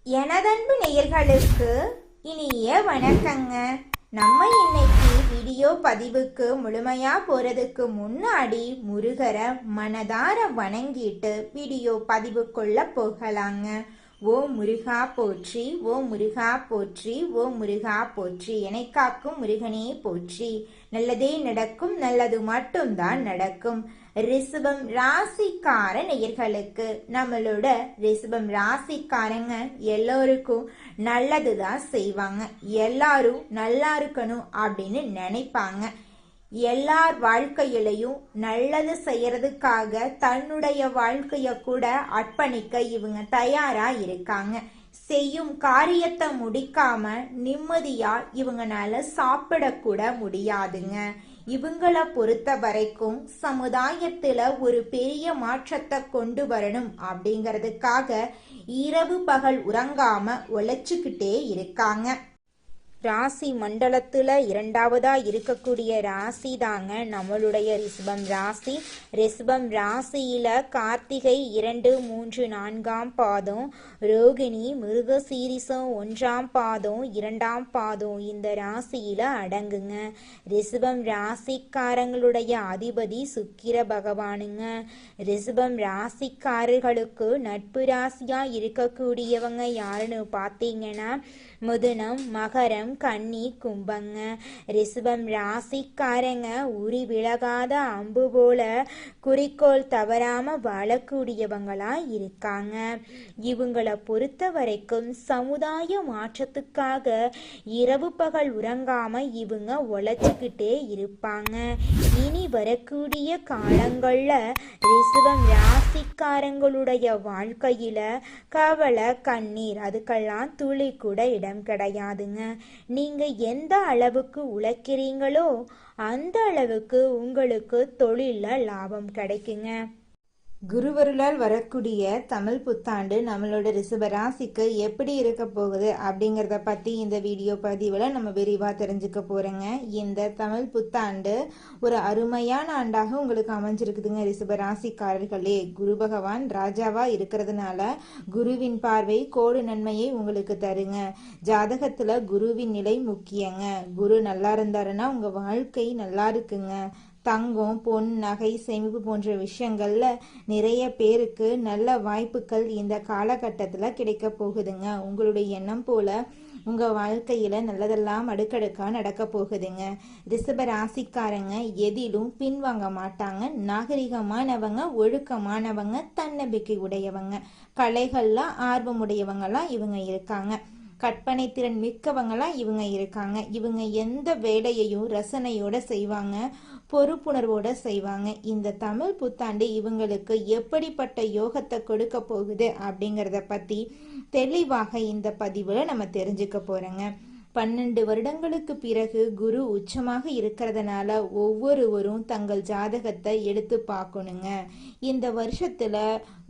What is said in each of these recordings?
எனதன்பு நேயர்களுக்கு இனிய வணக்கங்க. நம்ம இன்னைக்கு வீடியோ பதிவுக்கு முழுமையா போறதுக்கு முன்னாடி முருகரை மனதார வணங்கிட்டு வீடியோ பதிவுக்குள்ள போகலாங்க. ஓ முருகா போற்றி, ஓ முருகா போற்றி, ஓ முருகா போற்றி, என்னை காக்கும் முருகனே போற்றி. நல்லதே நடக்கும், நல்லது மட்டும்தான் நடக்கும். ரிஷபம் ராசிக்கார நேயர்களுக்கு, நம்மளோட ரிஷபம் ராசிக்காரங்க எல்லோருக்கும் நல்லதுதான் செய்வாங்க. எல்லாரும் நல்லா இருக்கணும் அப்படின்னு நினைப்பாங்க. எல்லார் வாழ்க்கையிலையும் நல்லது செய்யறதுக்காக தன்னுடைய வாழ்க்கைய கூட அர்ப்பணிக்க இவங்க தயாரா இருக்காங்க. செய்யும் காரியத்தை முடிக்காம நிம்மதியா இவங்கனால சாப்பிடக்கூட முடியாதுங்க. இவங்களை பொறுத்த வரைக்கும் சமுதாயத்துல ஒரு பெரிய மாற்றத்தை கொண்டு வரணும் அப்படிங்கிறதுக்காக இரவு பகல் உறங்காம உழைச்சுக்கிட்டே இருக்காங்க. ராசி மண்டலத்துல இரண்டாவதா இருக்கக்கூடிய ராசி தாங்க நம்மளுடைய ரிஷபம் ராசி. ரிஷபம் ராசியில கார்த்திகை 2, 3, 4ஆம் பாதம், ரோகிணி மிருகசீரிசம் 1ஆம் பாதம் 2ஆம் பாதம் இந்த ராசியில அடங்குங்க. ரிஷபம் ராசிக்காரங்களுடைய அதிபதி சுக்கிர பகவானுங்க. ரிஷபம் ராசிக்காரர்களுக்கு நட்பு ராசியா இருக்கக்கூடியவங்க யாருன்னு பார்த்தீங்கன்னா மிதுனம், மகரம், கன்னி, கும்பங்க. ரிஷபம் ராசிக்காரங்க உரி விலகாத அம்பு போல குறிக்கோள் தவறாம வாழக்கூடியவங்களா இருக்காங்க. இவங்களை பொறுத்த வரைக்கும் சமுதாய மாற்றத்துக்காக இரவு பகல் உறங்காம இவங்க உழைச்சுக்கிட்டே இருப்பாங்க. இனி வரக்கூடிய காலங்கள்ல ரிஷபம் ராசிக்காரங்களுடைய வாழ்க்கையில கவலை, கண்ணீர் அதுக்கெல்லாம் துளி கூட இடம் கிடையாதுங்க. நீங்க எந்த அளவுக்கு உழைக்கிறீங்களோ அந்த அளவுக்கு உங்களுக்கு தொழில லாபம் கிடைக்குங்க. குருவருளால் வரக்கூடிய தமிழ் புத்தாண்டு நம்மளோட ரிஷப ராசிக்கு எப்படி இருக்க போகுது அப்படிங்கிறத பற்றி இந்த வீடியோ பதிவில் நம்ம விரிவாக தெரிஞ்சுக்க போகிறோங்க. இந்த தமிழ் புத்தாண்டு ஒரு அருமையான ஆண்டாக உங்களுக்கு அமைஞ்சிருக்குதுங்க ரிஷப ராசிக்காரர்களே. குரு பகவான் ராஜாவாக இருக்கிறதுனால குருவின் பார்வை கோடு நன்மையை உங்களுக்கு தருங்க. ஜாதகத்தில் குருவின் நிலை முக்கியங்க. குரு நல்லா இருந்தாருன்னா உங்கள் வாழ்க்கை நல்லா இருக்குங்க. தங்கம், பொன், நகை, சேமிப்பு போன்ற விஷயங்கள்ல நிறைய பேருக்கு நல்ல வாய்ப்புகள் இந்த காலகட்டத்தில் கிடைக்க போகுதுங்க. உங்களுடைய எண்ணம் போல உங்க வாழ்க்கையில நல்லதெல்லாம் அடுக்கடுக்கா நடக்க போகுதுங்க. ரிஷப ராசிக்காரங்க எதிலும் பின்வாங்க மாட்டாங்க. நாகரிகமானவங்க, ஒழுக்கமானவங்க, தன்னம்பிக்கை உடையவங்க, கலைகள்ல ஆர்வமுடையவங்கலாம் இவங்க இருக்காங்க. கற்பனை திறன் மிக்கவங்களாம் இவங்க இருக்காங்க. இவங்க எந்த வேலையையும் ரசனையோட செய்வாங்க, பொறுப்புணர்வோட செய்வாங்க. இந்த தமிழ் புத்தாண்டு இவங்களுக்கு எப்படிப்பட்ட யோகத்தை கொடுக்க போகுது அப்படிங்கிறத பத்தி தெளிவாக இந்த பதிவுல நம்ம தெரிஞ்சுக்க போறோங்க. 12 வருடங்களுக்கு பிறகு குரு உச்சமாக இருக்கிறதுனால ஒவ்வொருவரும் தங்கள் ஜாதகத்தை எடுத்து பார்க்கணுங்க. இந்த வருஷத்துல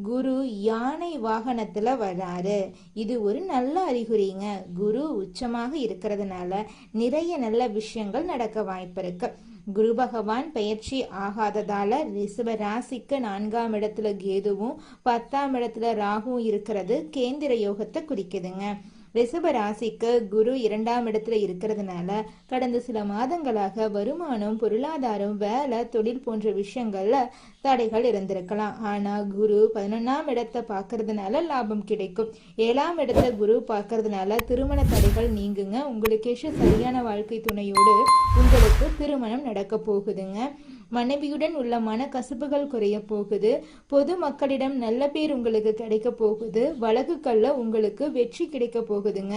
குரு யானை வாகனத்துல வராரு. இது ஒரு நல்ல அறிகுறிங்க. குரு உச்சமாக இருக்கிறதுனால நிறைய நல்ல விஷயங்கள் நடக்க வாய்ப்பு இருக்கு. குரு பகவான் பெயர்ச்சி ஆகாததால ரிஷப ராசிக்கு 4ஆம் இடத்துல கேதுவும் 10ஆம் இடத்துல ராகுவும் இருக்கிறது கேந்திர யோகத்தை குறிக்குதுங்க. ரிஷப ராசிக்கு குரு 2ஆம் இடத்துல இருக்கிறதுனால கடந்த சில மாதங்களாக வருமானம், பொருளாதாரம், வேலை, தொழில் போன்ற விஷயங்கள்ல தடைகள் இருந்திருக்கலாம். ஆனா குரு 11ஆம் இடத்தை பார்க்கறதுனால லாபம் கிடைக்கும். 7ஆம் இடத்தை குரு பார்க்கறதுனால திருமண தடைகள் நீங்குங்க. உங்களுக்கு சரியான வாழ்க்கை துணையோடு உங்களுக்கு திருமணம் நடக்க போகுதுங்க. மனைவியுடன் உள்ள மன கசப்புகள் குறைய போகுது. பொது மக்களிடம் நல்ல பேர் உங்களுக்கு கிடைக்க போகுது. வழக்குகள்ல உங்களுக்கு வெற்றி கிடைக்க போகுதுங்க.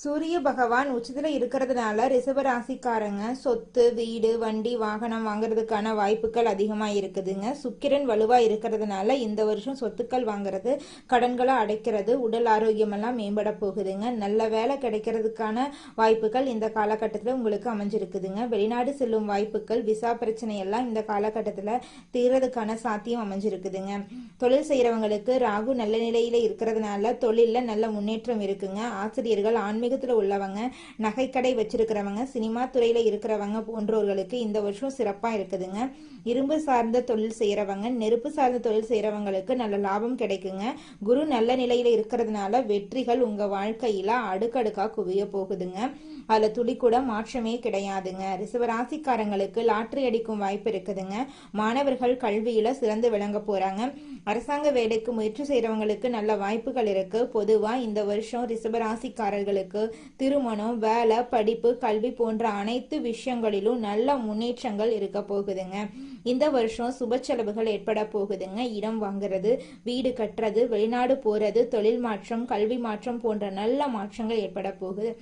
சூரிய பகவான் உச்சத்துல இருக்கிறதுனால ரிஷபராசிக்காரங்க சொத்து, வீடு, வண்டி, வாகனம் வாங்குறதுக்கான வாய்ப்புகள் அதிகமா இருக்குதுங்க. சுக்கிரன் வலுவா இருக்கிறதுனால இந்த வருஷம் சொத்துக்கள் வாங்குறது, கடன்களை அடைக்கிறது, உடல் ஆரோக்கியம் எல்லாம் மேம்பட போகுதுங்க. நல்ல வேலை கிடைக்கிறதுக்கான வாய்ப்புகள் இந்த காலகட்டத்தில் உங்களுக்கு அமைஞ்சிருக்குதுங்க. வெளிநாடு செல்லும் வாய்ப்புகள், விசா பிரச்சனை எல்லாம் இந்த காலகட்டத்தில் தீர்றதுக்கான சாத்தியம் அமைஞ்சிருக்குதுங்க. தொழில் செய்யறவங்களுக்கு ராகு நல்ல நிலையில இருக்கிறதுனால தொழில நல்ல முன்னேற்றம் இருக்குங்க. ஆசிரியர்கள், ஆன்மீக ஆன்மீகத்துல உள்ளவங்க, நகைக்கடை வச்சிருக்கிறவங்க, சினிமா துறையில இருக்கிறவங்க போன்றவர்களுக்கு இந்த வருஷம் சிறப்பா இருக்குதுங்க. இரும்பு சார்ந்த தொழில் செய்யறவங்க, நெருப்பு சார்ந்த தொழில் செய்யறவங்களுக்கு நல்ல லாபம் கிடைக்குங்க. குரு நல்ல நிலையில இருக்கிறதுனால வெற்றிகள் உங்க வாழ்க்கையில அடுக்கடுக்கா குவிய போகுதுங்க. அதுல துளி கூட மாற்றமே கிடையாதுங்க. ரிஷபராசிக்காரங்களுக்கு லாட்டரி அடிக்கும் வாய்ப்பு இருக்குதுங்க. மாணவர்கள் கல்வியில சிறந்து விளங்க போறாங்க. அரசாங்க வேலைக்கு முயற்சி செய்யறவங்களுக்கு நல்ல வாய்ப்புகள் இருக்கு. பொதுவா இந்த வருஷம் ரிஷபராசிக்காரர்களுக்கு திருமணம், வேலை, படிப்பு, கல்வி போன்ற அனைத்து விஷயங்களிலும் நல்ல முன்னேற்றங்கள் இருக்க போகுதுங்க. இந்த வருஷம் சுப செலவுகள் ஏற்பட போகுதுங்க. இடம் வாங்குறது, வீடு கட்டுறது, வெளிநாடு போறது, தொழில் மாற்றம், கல்வி மாற்றம் போன்ற நல்ல மாற்றங்கள் ஏற்பட போகுது.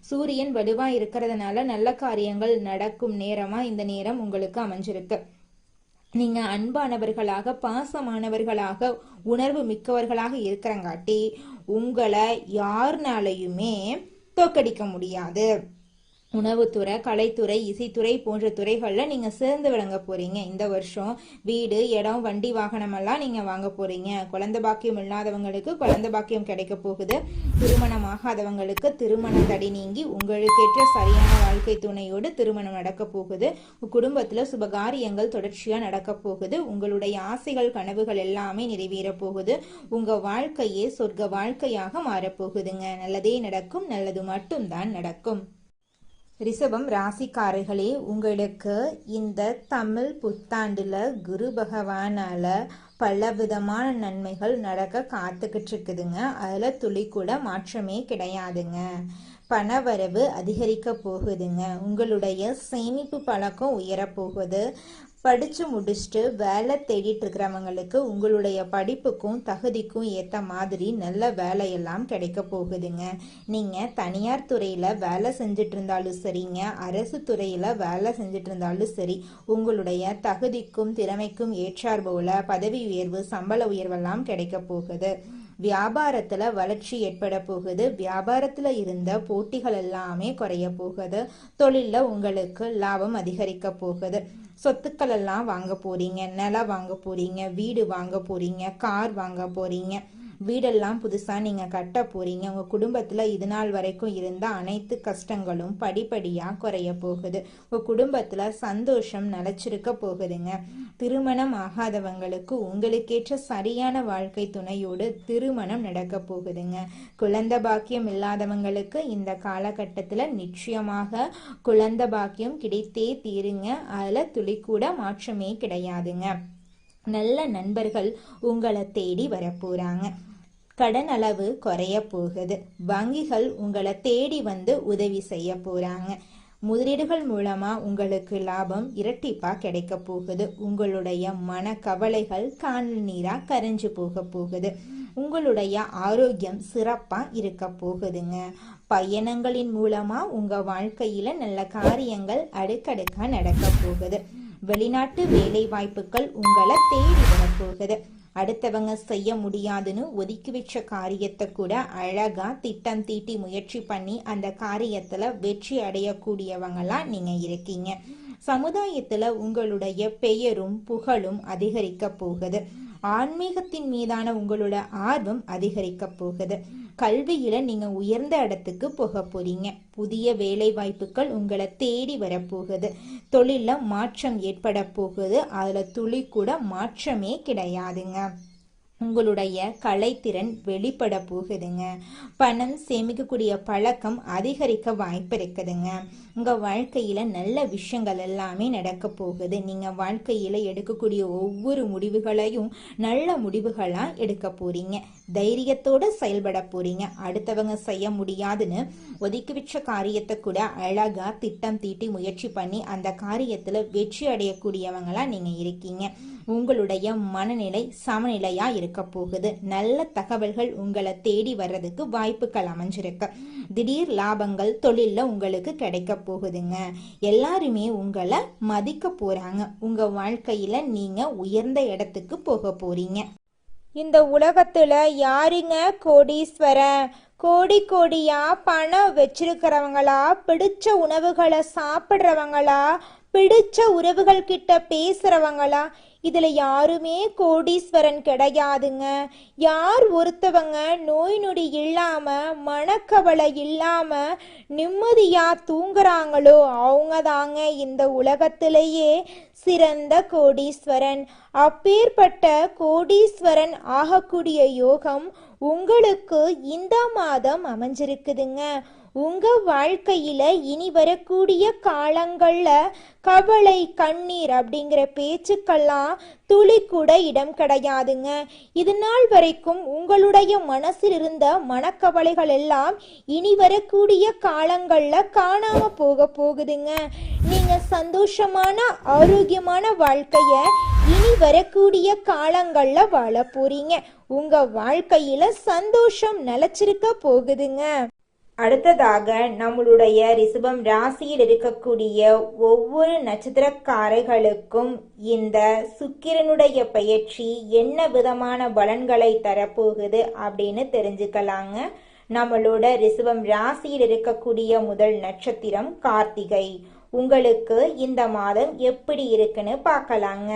சூரியன் வலுவா இருக்கிறதுனால நல்ல காரியங்கள் நடக்கும் நேரமா இந்த நேரம் உங்களுக்கு அமைஞ்சிருக்கு. நீங்க அன்பானவர்களாக, பாசமானவர்களாக, உணர்வு மிக்கவர்களாக இருக்கிறங்காட்டி உங்களை யாருனாலையுமே தோக்கடிக்க முடியாது. உணவுத்துறை, கலைத்துறை, இசைத்துறை போன்ற துறைகளில் நீங்கள் சிறந்து விளங்க போறீங்க. இந்த வருஷம் வீடு, இடம், வண்டி, வாகனம் எல்லாம் நீங்கள் வாங்க போறீங்க. குழந்தை பாக்கியம் இல்லாதவங்களுக்கு குழந்தை பாக்கியம் கிடைக்க போகுது. திருமணம் ஆகாதவங்களுக்கு திருமண தடை நீங்கி உங்களுக்கேற்ற சரியான வாழ்க்கை துணையோடு திருமணம் நடக்க போகுது. குடும்பத்தில் சுபகாரியங்கள் தொடர்ச்சியாக நடக்க போகுது. உங்களுடைய ஆசைகள், கனவுகள் எல்லாமே நிறைவேற போகுது. உங்க வாழ்க்கையே சொர்க்க வாழ்க்கையாக மாறப்போகுதுங்க. நல்லதே நடக்கும், நல்லது மட்டும்தான் நடக்கும். ரிஷபம் ராசிக்காரர்களே, உங்களுக்கு இந்த தமிழ் புத்தாண்டுல குரு பகவானால பல விதமான நன்மைகள் நடக்க காத்துக்கிட்டு இருக்குதுங்க. அதுல துளி கூட மாற்றமே கிடையாதுங்க. பணவரவு அதிகரிக்க போகுதுங்க. உங்களுடைய சேமிப்பு பழக்கம் உயரப்போகுது. படிச்சு முடிச்சுட்டு வேலை தேடிட்டு இருக்கிறவங்களுக்கு உங்களுடைய படிப்புக்கும் தகுதிக்கும் ஏற்ற மாதிரி நல்ல வேலையெல்லாம் கிடைக்க போகுதுங்க. நீங்க தனியார் துறையில வேலை செஞ்சுட்டு இருந்தாலும் சரிங்க, அரசு துறையில வேலை செஞ்சுட்டு இருந்தாலும் சரி, உங்களுடைய தகுதிக்கும் திறமைக்கும் ஏற்றார் போல பதவி உயர்வு, சம்பள உயர்வெல்லாம் கிடைக்க போகுது. வியாபாரத்துல வளர்ச்சி ஏற்பட போகுது. வியாபாரத்துல இருந்த போட்டிகள் எல்லாமே குறைய போகுது. தொழில்ல உங்களுக்கு லாபம் அதிகரிக்க போகுது. சொத்துக்கள் எல்லாம் வாங்க போறீங்க, நிலம் வாங்க போறீங்க, வீடு வாங்க போறீங்க, கார் வாங்க போறீங்க. வீடெல்லாம் புதுசா நீங்க கட்ட போறீங்க. உங்க குடும்பத்துல இது நாள் வரைக்கும் இருந்த அனைத்து கஷ்டங்களும் படிப்படியா குறைய போகுது. உங்க குடும்பத்துல சந்தோஷம் நிலைச்சிருக்க போகுதுங்க. திருமணம் ஆகாதவங்களுக்கு உங்களுக்கேற்ற சரியான வாழ்க்கை துணையோடு திருமணம் நடக்க போகுதுங்க. குழந்தை பாக்கியம் இல்லாதவங்களுக்கு இந்த காலகட்டத்துல நிச்சயமாக குழந்தை பாக்கியம் கிடைத்தே தீருங்க. அதுல துளி கூட மாற்றமே கிடையாதுங்க. நல்ல நண்பர்கள் உங்களை தேடி வரப்போறாங்க. கடன் அளவு குறைய போகுது. வங்கிகள் உங்களை தேடி வந்து உதவி செய்ய போறாங்க. முதலீடுகள் மூலமா உங்களுக்கு லாபம் இரட்டிப்பா கிடைக்க போகுது. உங்களுடைய மன கவலைகள் காணல் நீரா கரைஞ்சு போக போகுது. உங்களுடைய ஆரோக்கியம் சிறப்பா இருக்க போகுதுங்க. பயணங்களின் மூலமா உங்க வாழ்க்கையில நல்ல காரியங்கள் அடுக்கடுக்கா நடக்க போகுது. வெளிநாட்டு வேலை வாய்ப்புகள் உங்களை தேடி வரப்போகுது. அடுத்தவங்க செய்ய முடியாதுன்னு ஒதுக்கி வச்ச காரியத்தை கூட அழகா திட்டம் தீட்டி முயற்சி பண்ணி அந்த காரியத்துல வெற்றி அடையக்கூடியவங்களா நீங்க இருக்கீங்க. சமுதாயத்துல உங்களுடைய பெயரும் புகழும் அதிகரிக்க போகுது. ஆன்மீகத்தின் மீதான உங்களோட ஆர்வம் அதிகரிக்க போகுது. கல்வியில நீங்க உயர்ந்த இடத்துக்கு போக போறீங்க. புதிய வேலை வாய்ப்புகள் உங்களை தேடி வரப்போகுது. தொழில மாற்றம் ஏற்பட போகுது. அதுல துளி கூட மாற்றமே கிடையாதுங்க. உங்களுடைய கலைத்திறன் வெளிப்பட போகுதுங்க. பணம் சேமிக்கக்கூடிய பழக்கம் அதிகரிக்க வாய்ப்பு இருக்குதுங்க. உங்க வாழ்க்கையில நல்ல விஷயங்கள் எல்லாமே நடக்க போகுது. நீங்க வாழ்க்கையில எடுக்கக்கூடிய ஒவ்வொரு முடிவுகளையும் நல்ல முடிவுகளா எடுக்க போறீங்க. தைரியத்தோட செயல்பட போறீங்க. அடுத்தவங்க செய்ய முடியாதுன்னு ஒதுக்கி வச்ச காரியத்தை கூட அழகா திட்டம் தீட்டி முயற்சி பண்ணி அந்த காரியத்துல வெற்றி அடையக்கூடியவங்களா நீங்க இருக்கீங்க. உங்களுடைய மனநிலை சமநிலையா இருக்க போகுது. நல்ல தகவல்கள் உங்களை தேடி வர்றதுக்கு வாய்ப்புகள் அமைஞ்சிருக்கு. திடீர் லாபங்கள் தொழில்ல உங்களுக்கு கிடைக்க போகுதுங்க. எல்லாருமே உங்களை மதிக்க போறாங்க. உங்க வாழ்க்கையில நீங்க உயர்ந்த இடத்துக்கு போக போறீங்க. இந்த உலகத்துல யாருங்க கோடீஸ்வரன்? கோடி கோடியா பணம் வச்சிருக்கிறவங்களா, பிடிச்ச உணவுகளை சாப்பிட்றவங்களா, பிடிச்ச உறவுகள் கிட்ட பேசுறவங்களா, இதுல யாருமே கோடீஸ்வரன் கிடையாதுங்க. யார் ஒருத்தவங்க நோய் நொடி இல்லாம மனக்கவலை இல்லாம நிம்மதியா தூங்குறாங்களோ அவங்க தாங்க இந்த உலகத்திலேயே சிறந்த கோடீஸ்வரன். அப்பேற்பட்ட கோடீஸ்வரன் ஆகக்கூடிய யோகம் உங்களுக்கு இந்த மாதம் அமைஞ்சிருக்குதுங்க. உங்க வாழ்க்கையில இனி வரக்கூடிய காலங்கள்ல கவலை கண்ணீர் அப்படிங்கிற பேச்சுக்கெல்லாம் துளி கூட இடம் கிடையாதுங்க. இது நாள் வரைக்கும் உங்களுடைய மனசில் இருந்த மனக்கவலைகள் எல்லாம் இனி வரக்கூடிய காலங்கள்ல காணாம போகுதுங்க. நீங்க சந்தோஷமான ஆரோக்கியமான வாழ்க்கைய இனி வரக்கூடிய காலங்கள்ல வாழ போறீங்க. உங்க வாழ்க்கையில சந்தோஷம் நிலைச்சிருக்க போகுதுங்க. அடுத்ததாக நம்மளுடைய ரிஷபம் ராசியில் இருக்கக்கூடிய ஒவ்வொரு நட்சத்திரக்காரர்களுக்கும் இந்த சுக்கிரனுடைய பயிற்சி என்ன விதமான பலன்களை தரப்போகுது அப்படின்னு தெரிஞ்சுக்கலாங்க. நம்மளோட ரிஷபம் ராசியில் இருக்கக்கூடிய முதல் நட்சத்திரம் கார்த்திகை. உங்களுக்கு இந்த மாதம் எப்படி இருக்குன்னு பார்க்கலாங்க.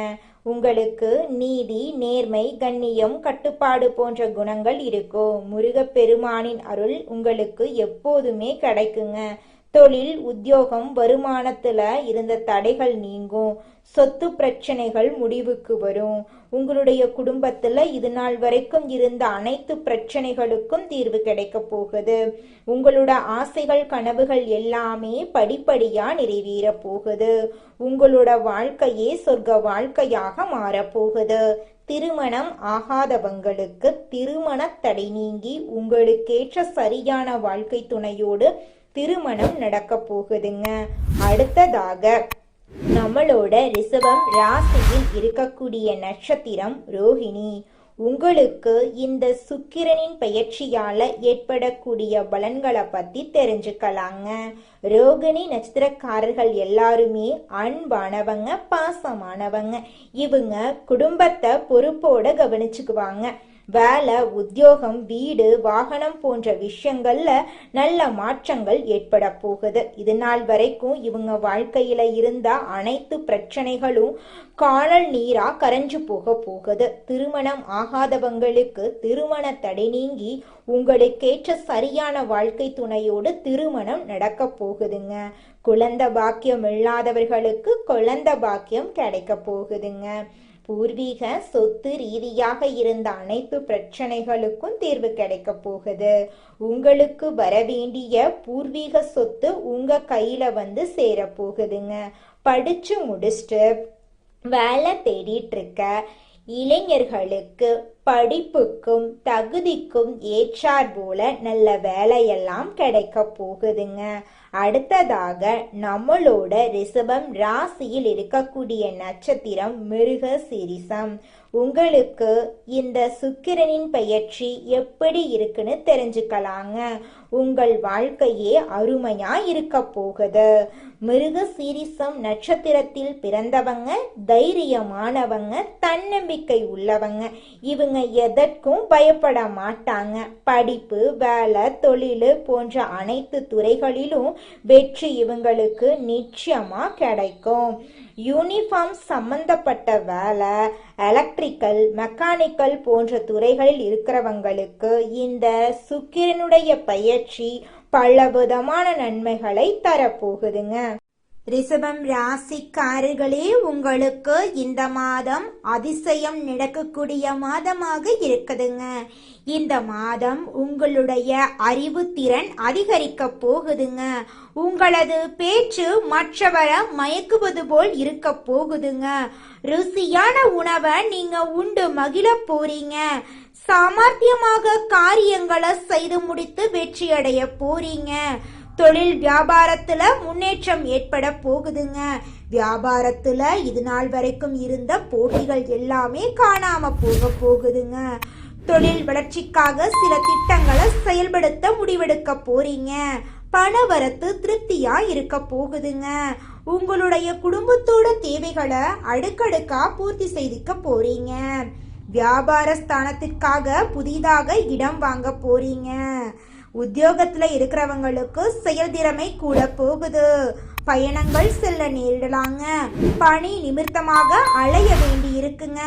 உங்களுக்கு நீதி, நேர்மை, கண்ணியம், கட்டுப்பாடு போன்ற குணங்கள் இருக்கும். முருகப்பெருமானின் அருள் உங்களுக்கு எப்போதுமே கிடைக்குங்க. தொழில், உத்தியோகம், வருமானத்துல இருந்த தடைகள் நீங்கும். சொத்து பிரச்சனைகள் முடிவுக்கு வரும். உங்களுடைய குடும்பத்துல இது நாள் வரைக்கும் இருந்த அனைத்து பிரச்சனைகளுக்கும் தீர்வு கிடைக்க போகுது. உங்களோட ஆசைகள், கனவுகள் எல்லாமே படிப்படியா நிறைவேற போகுது. உங்களோட வாழ்க்கையே சொர்க்க வாழ்க்கையாக மாறப்போகுது. திருமணம் ஆகாதவங்களுக்கு திருமண தடை நீங்கி உங்களுக்கேற்ற சரியான வாழ்க்கை துணையோடு திருமணம் நடக்க போகுதுங்க. அடுத்ததாக நம்மளோட ரிஷபம் ராசியில் இருக்கக்கூடிய நட்சத்திரம் ரோஹிணி. உங்களுக்கு இந்த சுக்கிரனின் பயிற்சியால ஏற்படக்கூடிய பலன்களை பத்தி தெரிஞ்சுக்கலாங்க. ரோகிணி நட்சத்திரக்காரர்கள் எல்லாருமே அன்பானவங்க, பாசமானவங்க. இவங்க குடும்பத்தை பொறுப்போட கவனிச்சுக்குவாங்க. வேலை, உத்தியோகம், வீடு, வாகனம் போன்ற விஷயங்கள்ல நல்ல மாற்றங்கள் ஏற்பட போகுது. இது நாள் வரைக்கும் இவங்க வாழ்க்கையில இருந்த அனைத்து பிரச்சனைகளும் காணல் நீரா கரைஞ்சு போகுது. திருமணம் ஆகாதவங்களுக்கு திருமண தடை நீங்கி உங்களுக்கேற்ற சரியான வாழ்க்கை துணையோடு திருமணம் நடக்க போகுதுங்க. குழந்தை பாக்கியம் இல்லாதவர்களுக்கு குழந்தை பாக்கியம் கிடைக்க போகுதுங்க. பூர்வீக சொத்து ரீதியாக இருந்த அனைத்து பிரச்சனைகளுக்கும் தீர்வு கிடைக்க போகுது. உங்களுக்கு வரவேண்டிய பூர்வீக சொத்து உங்க கையில வந்து சேர போகுதுங்க. படிச்சு முடிச்சுட்டு வேலை தேடிட்டு இருக்க இளைஞர்களுக்கு படிப்புக்கும் தகுதிக்கும் ஏற்றார் போல நல்ல வேலையெல்லாம் கிடைக்க போகுதுங்க. அடுத்ததாக நம்மளோட ரிஷபம் ராசியில் இருக்கக்கூடிய நட்சத்திரம் மிருகசீரிஷம். உங்களுக்கு இந்த சுக்கிரனின் பயிற்சி எப்படி இருக்குன்னு தெரிஞ்சுக்கலாங்க. உங்கள் வாழ்க்கையே அருமையா இருக்க போகுது. மிருகசீரிஷம் நட்சத்திரத்தில் பிறந்தவங்க தைரியமானவங்க, தன்னம்பிக்கை உள்ளவங்க. இவங்க எதற்கும் பயப்பட மாட்டாங்க. படிப்பு, வேலை, தொழில் போன்ற அனைத்து துறைகளிலும் வெற்றி இவங்களுக்கு நிச்சயமா கிடைக்கும். யூனிஃபார்ம் சம்பந்தப்பட்ட வேலை, எலக்ட்ரிக்கல், மெக்கானிக்கல் போன்ற துறைகளில் இருக்கிறவங்களுக்கு இந்த சுக்கிரனுடைய பயிற்சி பல விதமான நன்மைகளை தரப்போகுதுங்க. ரிஷபம் ராசிக்காரர்களே, உங்களுக்கு இந்த மாதம் அதிசயம் நடக்கக்கூடிய மாதமாக இருக்குதுங்க. இந்த மாதம் உங்களுடைய அறிவு திறன் அதிகரிக்க போகுதுங்க. உங்களது பேச்சு மற்றவரை மயக்குவது போல் இருக்க போகுதுங்க. ருசியான உணவை நீங்க உண்டு மகிழ போறீங்க. சாமர்த்தியமாக காரியங்களை செய்து முடித்து வெற்றி அடைய போறீங்க. தொழில் வியாபாரத்துல முன்னேற்றம் ஏற்பட போகுதுங்க. வியாபாரத்துல இது நாள் வரைக்கும் இருந்த போட்டிகள் எல்லாமே காணாம போகுதுங்க. தொழில் வளர்ச்சிக்காக சில திட்டங்களை செயல்படுத்த முடிவெடுக்க போறீங்க. பணவரத்து திருப்தியா இருக்க போகுதுங்க. உங்களுடைய குடும்பத்தோட தேவைகளை அடுக்கடுக்கா பூர்த்தி செய்திக்க போறீங்க. வியாபார ஸ்தானத்திற்காக புதிதாக இடம் வாங்க போறீங்க. உத்தியோகத்துல இருக்கிறவங்களுக்கு செயல்திறமை கூட போகுது. பயணங்கள் செல்ல நேரிடலாங்க. பணி நிமித்தமாக அலைய வேண்டி இருக்குங்க.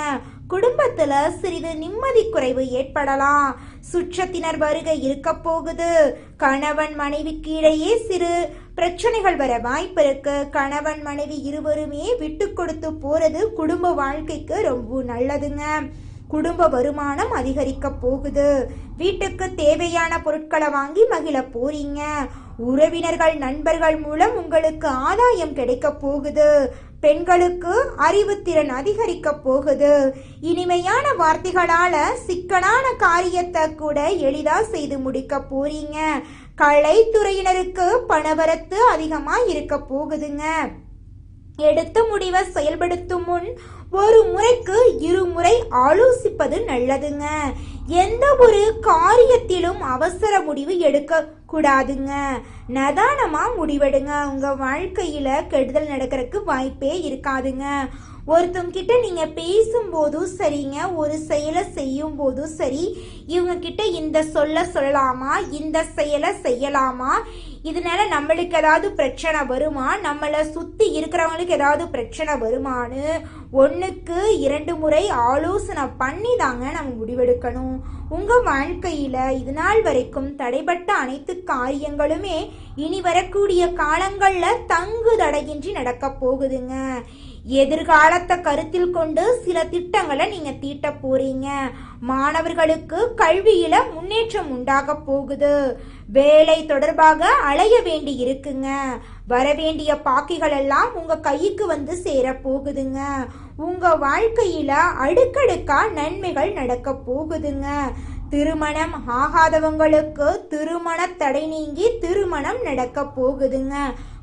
குடும்பத்துல சிறிது நிம்மதி குறைவு ஏற்படலாம். சுற்றத்தினர் வருகை இருக்க போகுது. கணவன் மனைவிக்கு இடையே சிறு பிரச்சனைகள் வர வாய்ப்பு இருக்கு. கணவன் மனைவி இருவருமே விட்டு கொடுத்து போறது குடும்ப வாழ்க்கைக்கு ரொம்ப நல்லதுங்க. குடும்ப வருமானம் அதிகரிக்க போகுது. வீட்டுக்கு தேவையான பொருட்களை வாங்கி மகிழ போறீங்க. உறவினர்கள் நண்பர்கள் மூலம் உங்களுக்கு ஆதாயம் கிடைக்க போகுது. பெண்களுக்கு அறிவுத்திறன் அதிகரிக்க போகுது. இனிமையான வார்த்தைகளால சிக்கலான காரியத்தை கூட எளிதா செய்து முடிக்க போறீங்க. கலைத்துறையினருக்கு பணவரத்து அதிகமா இருக்க போகுதுங்க. எடுத்த முடிவை செயல்படுத்தும் முன் ஒரு முறைக்கு இருமுறை ஆலோசிப்பது நல்லதுங்க. எந்த ஒரு காரியத்திலும் அவசர முடிவு எடுக்க கூடாதுங்க. நிதானமா முடிவெடுங்க. உங்க வாழ்க்கையில கெடுதல் நடக்கிறதுக்கு வாய்ப்பே இருக்காதுங்க. ஒருத்தவங்க கிட்ட நீங்க பேசும்போதும் சரிங்க, ஒரு செயலை செய்யும் போதும் சரி, இவங்க கிட்ட இந்த சொல்லலாமா, இந்த செயலை செய்யலாமா, இதனால நம்மளுக்கு ஏதாவது பிரச்சனை வருமா, நம்மளை சுத்தி இருக்கிறவங்களுக்கு ஏதாவது பிரச்சனை வருமானு 1க்கு 2 முறை ஆலோசனை பண்ணி தாங்க நம்ம முடிவெடுக்கணும். உங்க வாழ்க்கையில இது நாள் வரைக்கும் தடைபட்ட அனைத்து காரியங்களுமே இனி வரக்கூடிய காலங்கள்ல தங்கு தடையின்றி நடக்க போகுதுங்க. எதிர்காலத்தை கருத்தில் கொண்டு சில திட்டங்களை நீங்க தீட்ட போறீங்க. மாணவர்களுக்கு கல்வியில முன்னேற்றம் உண்டாக போகுது. வேலை தொடர்பாக அலைய வேண்டி இருக்குங்க. வரவேண்டிய பாக்கிகள் எல்லாம் உங்க கைக்கு வந்து சேர போகுதுங்க. உங்க வாழ்க்கையில அடுக்கடுக்கா நன்மைகள் நடக்க போகுதுங்க. திருமணம் ஆகாதவங்களுக்கு திருமண தடை நீங்கி திருமணம் நடக்க போகுதுங்க.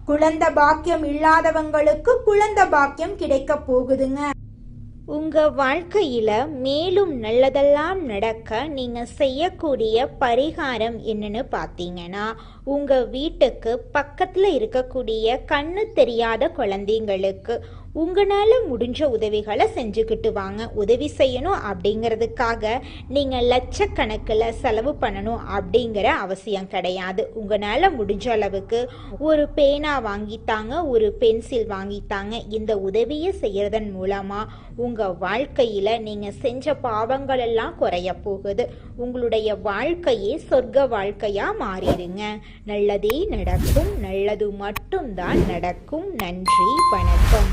குழந்தை பாக்கியம் இல்லாதவங்களுக்கு குழந்தை பாக்கியம் கிடைக்க போகுதுங்க. உங்க வாழ்க்கையில மேலும் நல்லதெல்லாம் நடக்க நீங்க செய்யக்கூடிய பரிகாரம் என்னன்னு பார்த்தீங்கன்னா, உங்க வீட்டுக்கு பக்கத்துல இருக்கக்கூடிய கண்ணு தெரியாத குழந்தைங்களுக்கு உங்களால முடிஞ்ச உதவிகளை செஞ்சுக்கிட்டு வாங்க. உதவி செய்யணும் அப்படிங்கிறதுக்காக நீங்க லட்சக்கணக்கில் செலவு பண்ணணும் அப்படிங்கிற அவசியம் கிடையாது. உங்களால முடிஞ்ச அளவுக்கு ஒரு பேனா வாங்கித்தாங்க, ஒரு பென்சில் வாங்கித்தாங்க. இந்த உதவியை செய்யறதன் மூலமா உங்க வாழ்க்கையில நீங்க செஞ்ச பாவங்கள் எல்லாம் குறைய போகுது. உங்களுடைய வாழ்க்கையே சொர்க்க வாழ்க்கையா மாறிடுங்க. நல்லதே நடக்கும். நல்லது மட்டும்தான் நடக்கும். நன்றி, வணக்கம்.